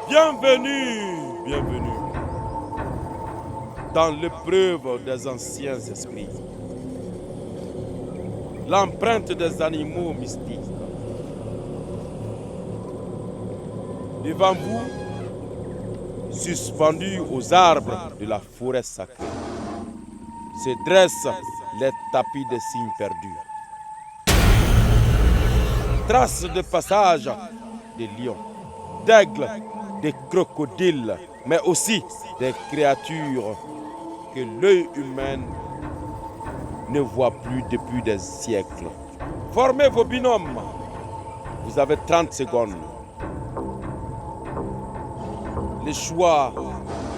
Bienvenue, bienvenue dans l'épreuve des anciens esprits. L'empreinte des animaux mystiques. Devant vous, suspendus aux arbres de la forêt sacrée, se dressent les tapis des signes perdus. Traces de passage des lions, d'aigles, des crocodiles, mais aussi des créatures que l'œil humain ne voit plus depuis des siècles. Formez vos binômes. Vous avez 30 secondes. Le choix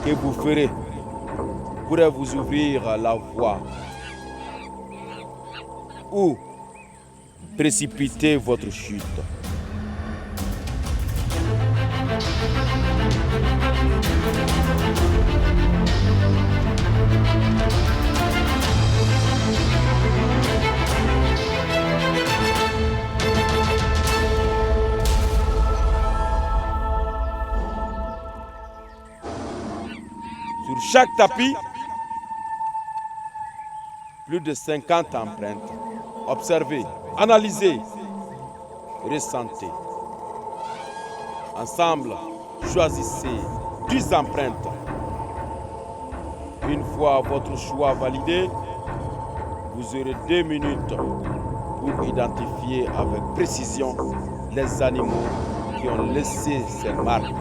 que vous ferez pourrait vous ouvrir la voie ou précipiter votre chute. Sur chaque tapis, plus de 50 empreintes. Observez, analysez, ressentez. Ensemble, choisissez 10 empreintes. Une fois votre choix validé, vous aurez 2 minutes pour identifier avec précision les animaux qui ont laissé ces marques.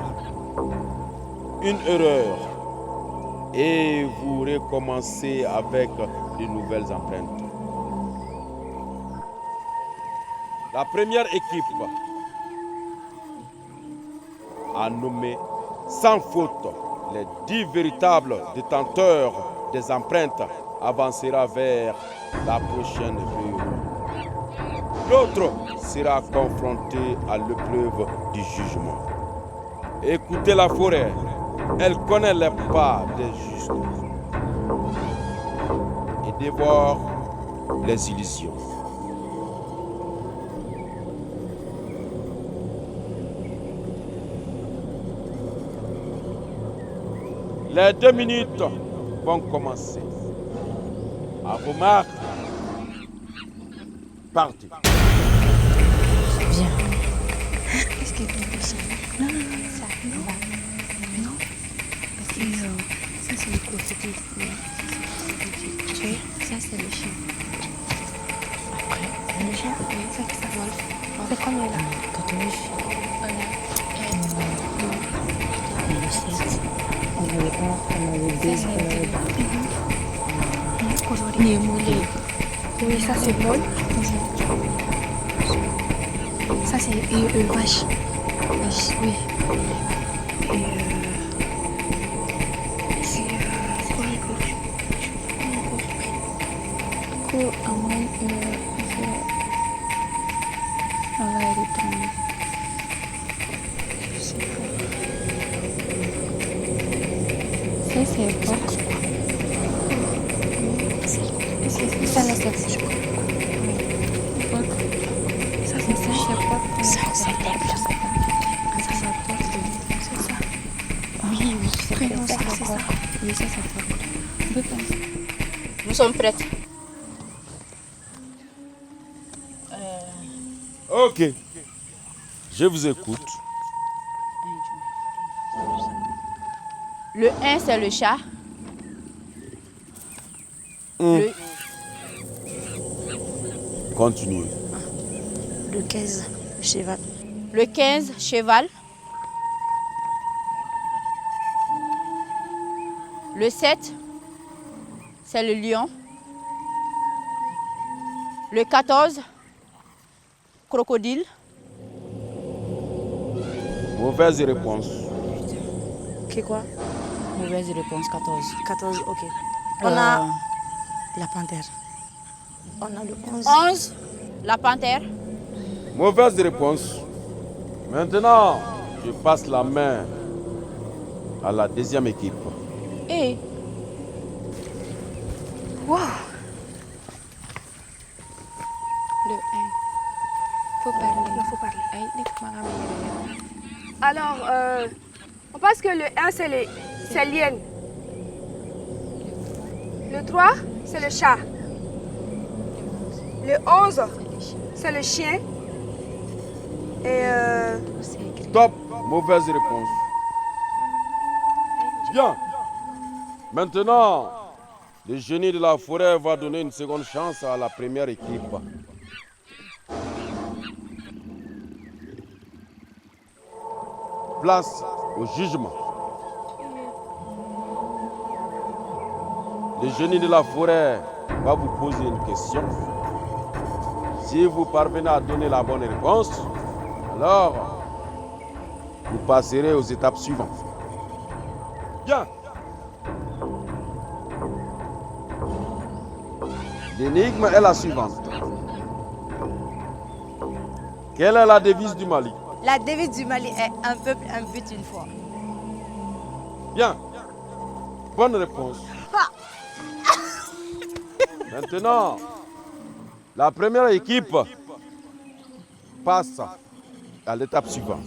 Une erreur et vous recommencez avec de nouvelles empreintes. La première équipe a nommé sans faute les 10 véritables détenteurs des empreintes avancera vers la prochaine épreuve. L'autre sera confronté à l'épreuve du jugement. Écoutez la forêt, elle connaît les pas des justes et dévore les illusions. Les 2 minutes vont commencer. À vos marques, partez. Viens. Qu'est-ce que tu fais ça? Non, ça, non. Non. Parce que ça, c'est le crocodile. Tu vois, ça, c'est le chien. Après, le chien, oui, ça vole. C'est combien là? 14. Voilà. Le 7. On n'avait pas, on avait des oui, ça c'est vol. Ça c'est vache. Vache, oui. Et c'est quoi encore? Encore à moins on va aller tomber. Je sais pas. Ça c'est porc. Ça là c'est porc. Ça c'est porc. Ça c'est l'aigle. Ça c'est porc. C'est ça. Oui, c'est ça. Oui, ça c'est porc. On peut passer. Nous sommes prêtes. Ok, je vous écoute. Le 1, c'est le chat. Continuez. Le 15, cheval. Le 15, cheval. Le 7, c'est le lion. Le 14, crocodile. Mauvaise réponse. Ok, quoi? Mauvaise réponse, 14. 14, ok. On a la panthère. On a le 11. 11, la panthère. Mauvaise réponse. Maintenant, je passe la main à la deuxième équipe. Et Wow! le 1. Faut parler. Il faut parler. Ay, nek, marami. Alors, On pense que le 1, c'est l'hyène. Le 3, c'est le chat. Le 11, c'est le chien. Et Stop, mauvaise réponse. Bien. Maintenant, le génie de la forêt va donner une seconde chance à la première équipe. Place au jugement. Le génie de la forêt va vous poser une question. Si vous parvenez à donner la bonne réponse, alors vous passerez aux étapes suivantes. Bien. L'énigme est la suivante. Quelle est la devise du Mali? La devise du Mali est un peuple, un but, une foi. Bien. Bonne réponse. Maintenant, la première équipe passe à l'étape suivante.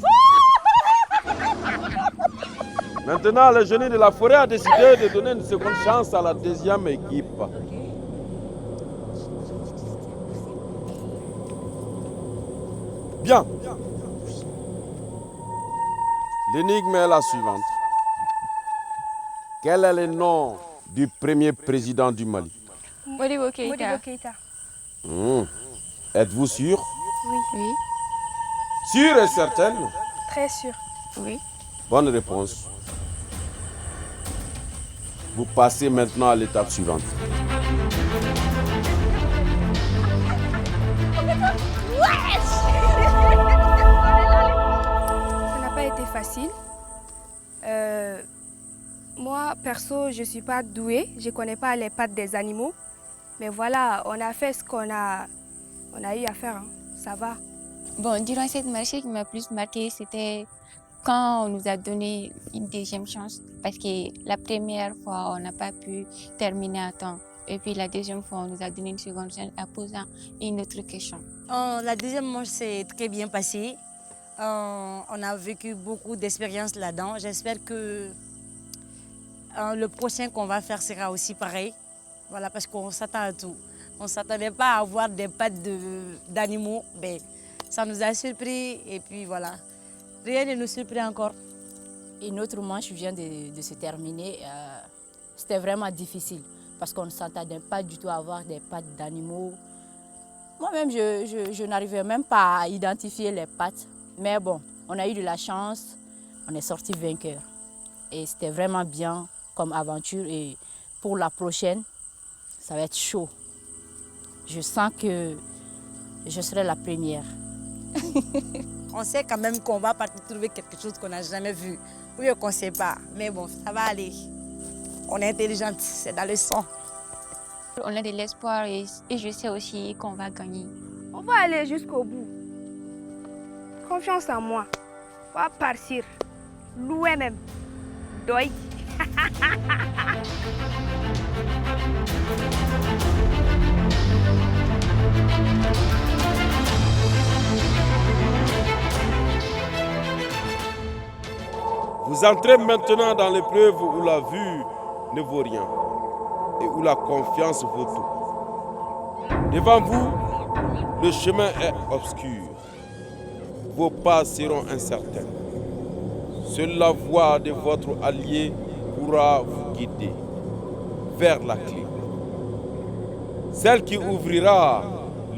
Maintenant, le génie de la forêt a décidé de donner une seconde chance à la deuxième équipe. Bien. L'énigme est la suivante. Quel est le nom du premier président du Mali? Modibo Keïta. Modibo Keïta. Êtes-vous sûr? Oui. Sûr et certaine? Très sûr. Oui. Bonne réponse. Vous passez maintenant à l'étape suivante. Ça n'a pas été facile. Moi, perso, je ne suis pas douée. Je ne connais pas les pattes des animaux. Mais voilà, on a fait ce qu'on a eu à faire. Hein. Ça va. Bon, durant cette marche, ce qui m'a plus marqué, c'était quand on nous a donné une deuxième chance. Parce que la première fois, on n'a pas pu terminer à temps. Et puis la deuxième fois, on nous a donné une seconde chance en posant une autre question. La deuxième manche s'est très bien passée. On a vécu beaucoup d'expériences là-dedans. J'espère que le prochain qu'on va faire sera aussi pareil. Voilà, parce qu'on s'attend à tout. On ne s'attendait pas à avoir des pattes d'animaux. Mais ça nous a surpris et puis voilà. Rien ne nous surprend encore. Et notre manche vient de se terminer. C'était vraiment difficile parce qu'on ne s'attendait pas du tout à avoir des pattes d'animaux. Moi-même, je n'arrivais même pas à identifier les pattes. Mais bon, on a eu de la chance, on est sorti vainqueur. Et c'était vraiment bien comme aventure. Et pour la prochaine, ça va être chaud. Je sens que je serai la première. On sait quand même qu'on va partir trouver quelque chose qu'on n'a jamais vu. Ou qu'on ne sait pas. Mais bon, ça va aller. On est intelligente, c'est dans le sang. On a de l'espoir et je sais aussi qu'on va gagner. On va aller jusqu'au bout. Confiance en moi. On va partir. Loin même. Doi. Vous entrez maintenant dans l'épreuve où la vue ne vaut rien et où la confiance vaut tout. Devant vous, le chemin est obscur. Vos pas seront incertains. Seule la voix de votre allié pourra vous guider vers la clé. Celle qui ouvrira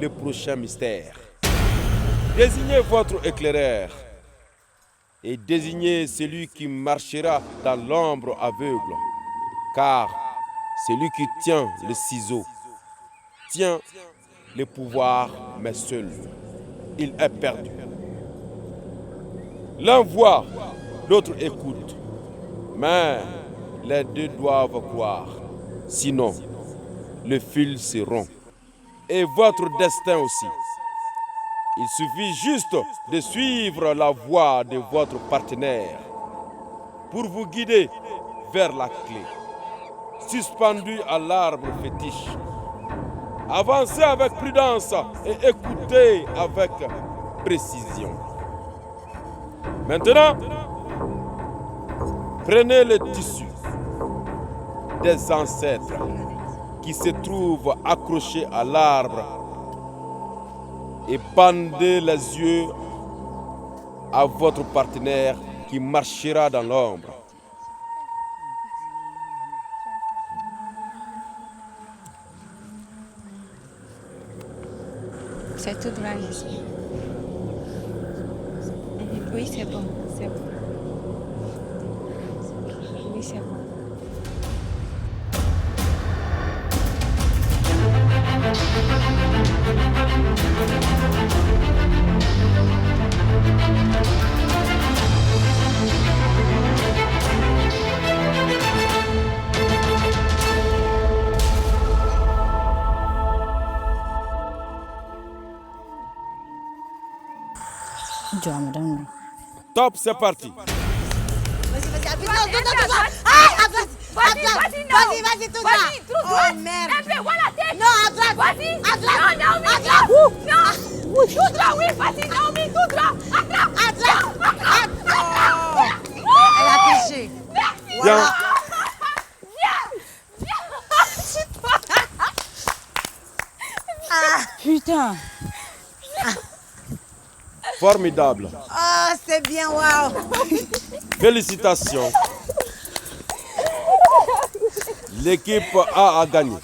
le prochain mystère. Désignez votre éclaireur et désignez celui qui marchera dans l'ombre aveugle, car celui qui tient le ciseau tient le pouvoir, mais seul, il est perdu. L'un voit, l'autre écoute, mais les deux doivent croire, sinon le fil se rompt. Et votre destin aussi. Il suffit juste de suivre la voie de votre partenaire pour vous guider vers la clé, suspendu à l'arbre fétiche. Avancez avec prudence et écoutez avec précision. Maintenant, Prenez le tissu des ancêtres qui se trouvent accrochés à l'arbre et bandez les yeux à votre partenaire qui marchera dans l'ombre. C'est tout droit ici. Oui, c'est bon, c'est bon. Oui, c'est bon. Dieu, madame. Top, c'est parti. Vas-y, appuie. Non, à droite. Vas-y, tout droit. Oh merde. Voilà, Non, à droite. Vas-y. À droite. Non, Naomi, À droite. non. Tout droit, oui, vas-y, Naomi, tout droit. À droite. Elle a triché. Bien. Putain. Formidable. Oh, c'est bien, waouh. Félicitations. L'équipe A a gagné.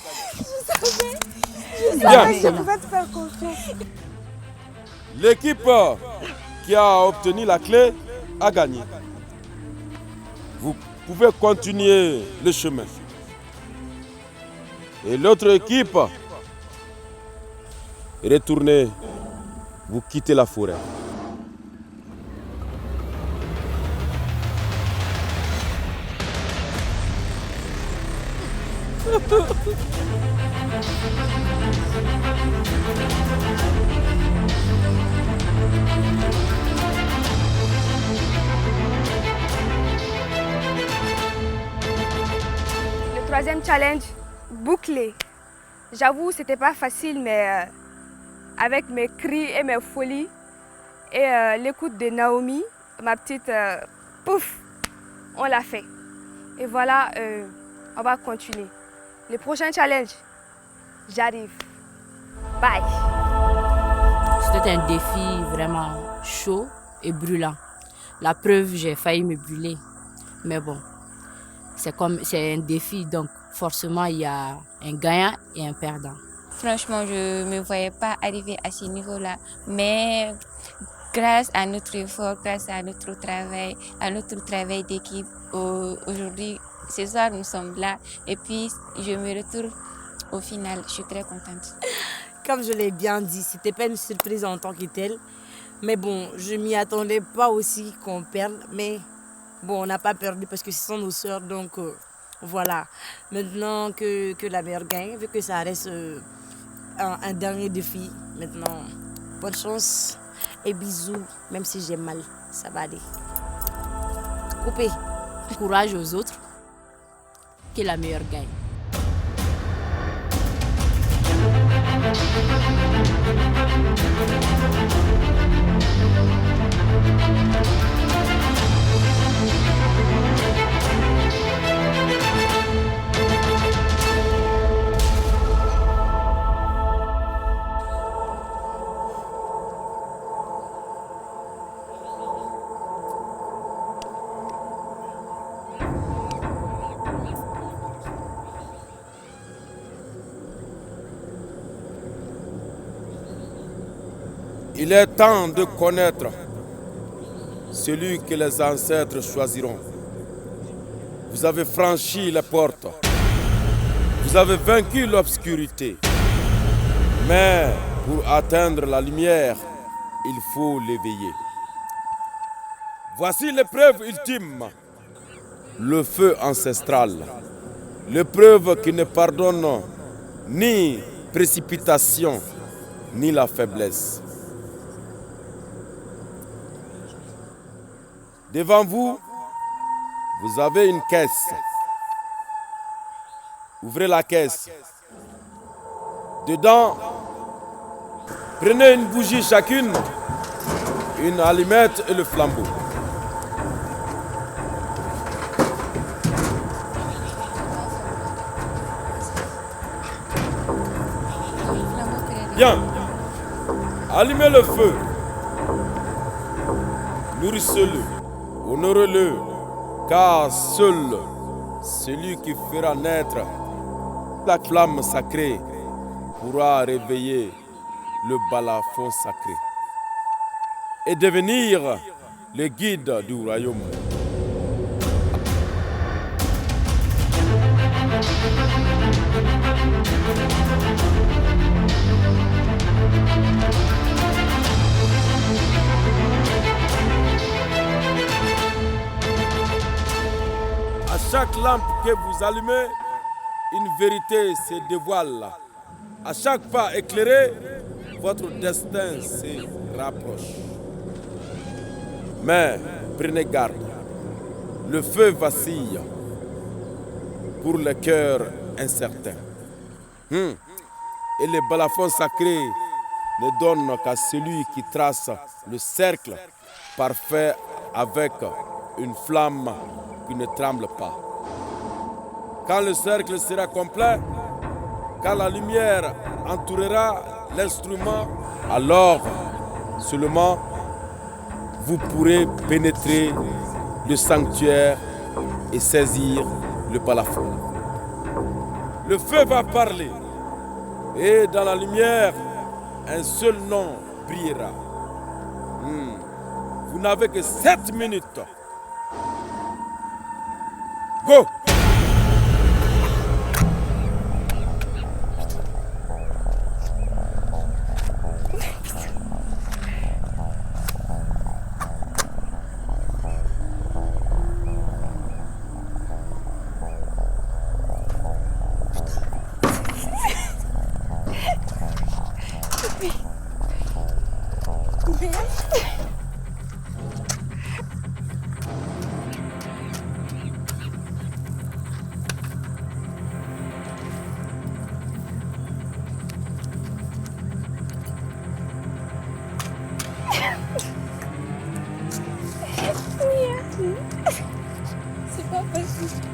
Bien. Je pouvais te faire confiance. L'équipe qui a obtenu la clé a gagné. Vous pouvez continuer le chemin. Et l'autre équipe, retournez, vous quittez la forêt. Le troisième challenge, bouclé. J'avoue, c'était pas facile, mais avec mes cris et mes folies et l'écoute de Naomi, ma petite, pouf, on l'a fait. Et voilà, on va continuer. Le prochain challenge, j'arrive. Bye. C'était un défi vraiment chaud et brûlant. La preuve, j'ai failli me brûler. Mais bon, c'est un défi, donc forcément, il y a un gagnant et un perdant. Franchement, je ne me voyais pas arriver à ce niveau-là. Mais grâce à notre effort, grâce à notre travail d'équipe, aujourd'hui, ce soir, nous sommes là. Et puis, je me retrouve au final. Je suis très contente. Comme je l'ai bien dit, c'était pas une surprise en tant que telle. Mais bon, je m'y attendais pas aussi qu'on perde. Mais bon, on n'a pas perdu parce que ce sont nos sœurs. Donc voilà. Maintenant que la meilleure gagne, vu que ça reste un dernier défi. Maintenant, bonne chance et bisous. Même si j'ai mal, ça va aller. Coupé. Courage aux autres, que la meilleure gagne. Il est temps de connaître celui que les ancêtres choisiront. Vous avez franchi les portes. Vous avez vaincu l'obscurité. Mais pour atteindre la lumière, il faut l'éveiller. Voici l'épreuve ultime. Le feu ancestral. L'épreuve qui ne pardonne ni précipitation, ni la faiblesse. Devant vous, vous avez une caisse. Ouvrez la caisse. Dedans, prenez une bougie chacune, une allumette et le flambeau. Bien. Allumez le feu. Nourrissez-le. Honorez-le. Car seul celui qui fera naître la flamme sacrée pourra réveiller le balafon sacré et devenir le guide du royaume. À chaque lampe que vous allumez, une vérité se dévoile. À chaque pas éclairé, votre destin se rapproche. Mais prenez garde, le feu vacille pour le cœur incertain. Et le balafon sacré ne donne qu'à celui qui trace le cercle parfait avec une flamme qui ne tremble pas. Quand le cercle sera complet, quand la lumière entourera l'instrument, alors seulement vous pourrez pénétrer le sanctuaire et saisir le balafon. Le feu va parler et dans la lumière, un seul nom brillera. Vous n'avez que 7 minutes. Go! C'est pas possible.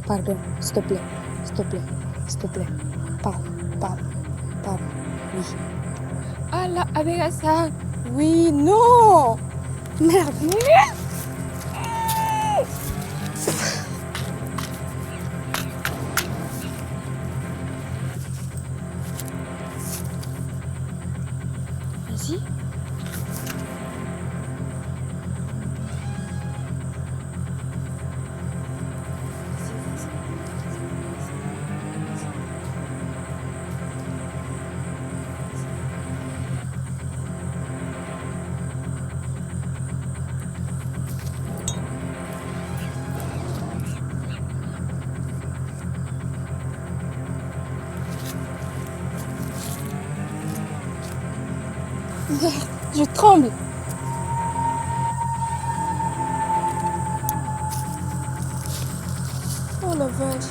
Pardon, s'il te plaît, parle, oui. Ah là, avec ça. Oui, non. Merde, vas-y. Je tremble. Oh la vache.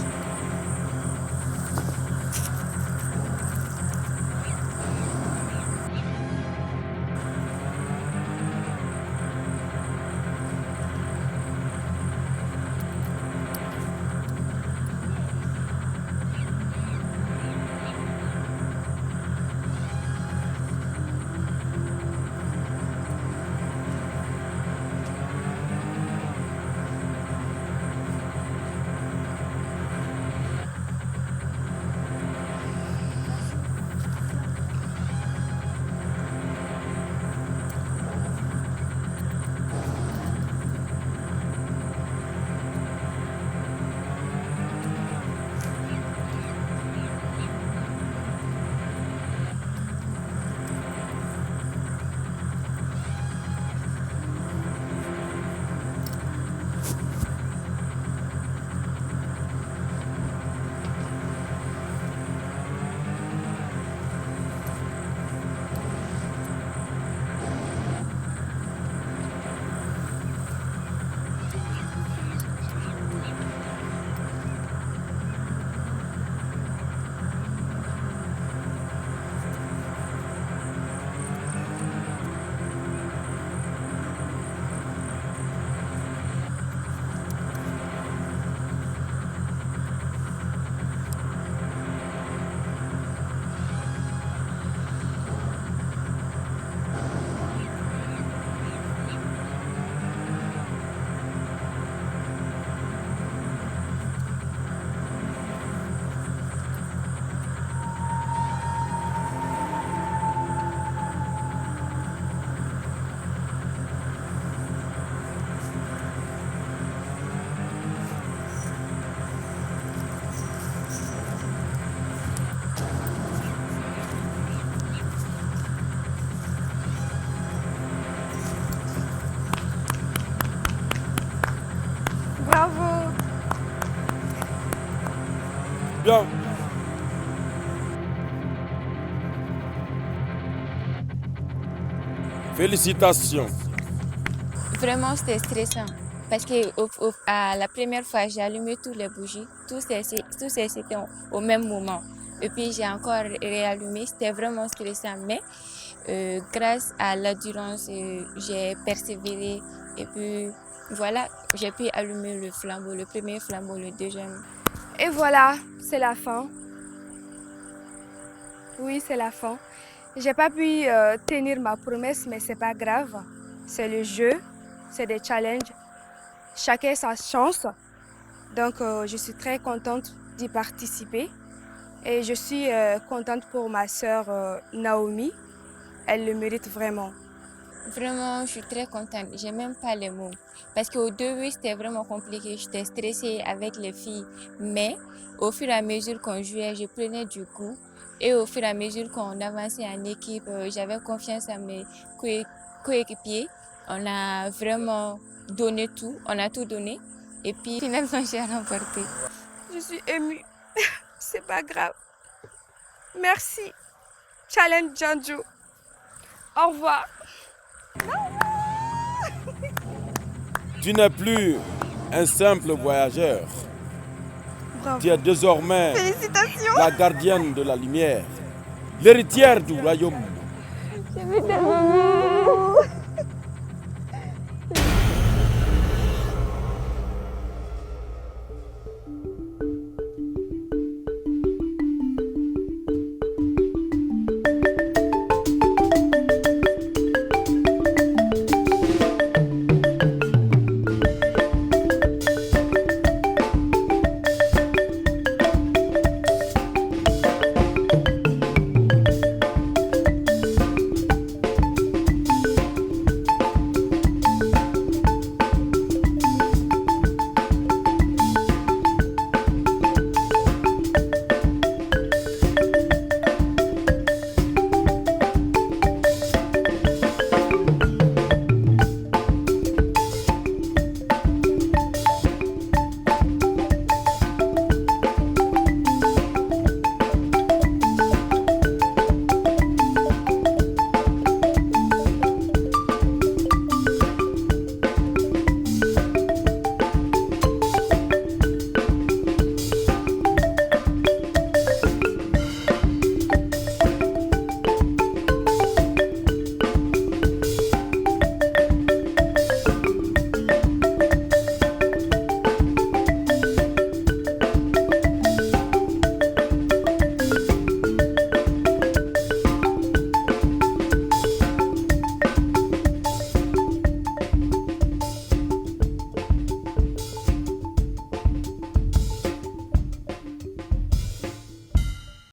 Félicitations. Vraiment, c'était stressant. Parce que la première fois, j'ai allumé toutes les bougies. Tous c'était au même moment. Et puis, j'ai encore réallumé. C'était vraiment stressant. Mais grâce à l'endurance, j'ai persévéré. Et puis, voilà, j'ai pu allumer le flambeau, le premier flambeau, le deuxième. Et voilà, c'est la fin. Oui, c'est la fin. J'ai pas pu tenir ma promesse, mais c'est pas grave. C'est le jeu, c'est des challenges. Chacun sa chance. Donc, je suis très contente d'y participer. Et je suis contente pour ma sœur Naomi. Elle le mérite vraiment. Vraiment, je suis très contente. J'ai même pas les mots. Parce qu'au début, c'était vraiment compliqué. J'étais stressée avec les filles. Mais au fur et à mesure qu'on jouait, je prenais du goût. Et au fur et à mesure qu'on avançait en équipe, j'avais confiance à mes coéquipiers. On a vraiment donné tout. On a tout donné. Et puis, finalement, j'ai remporté. Je suis émue. C'est pas grave. Merci. Challenge Janju. Au revoir. Tu n'es plus un simple voyageur. Bravo. Tu es désormais Félicitations. la gardienne de la lumière, l'héritière du royaume. Je suis tellement